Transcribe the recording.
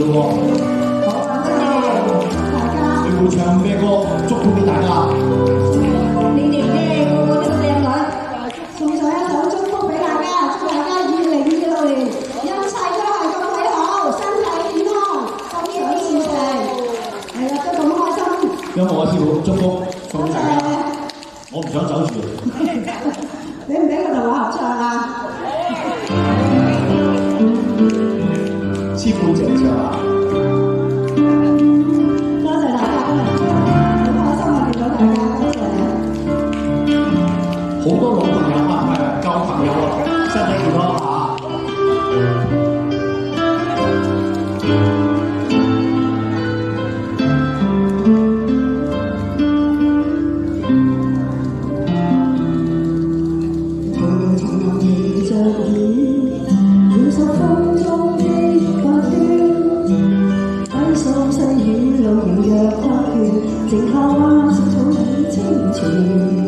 喎。好啊，多謝大家。你會唱咩歌祝福俾大家？你哋咧個個都靚女，送上一首祝福俾大家，祝大家2026年一切都係咁美好，身體健康，心想事成，係啦，都咁開心。音樂師傅祝福送俾大家。我唔想走住。你唔俾佢同我合唱啊？師傅請唱啊！多謝大家，好開心啊！見到大家，多謝。好多老朋友啊，唔係舊朋友啊，身體健康嚇。靜候花色草已清泉。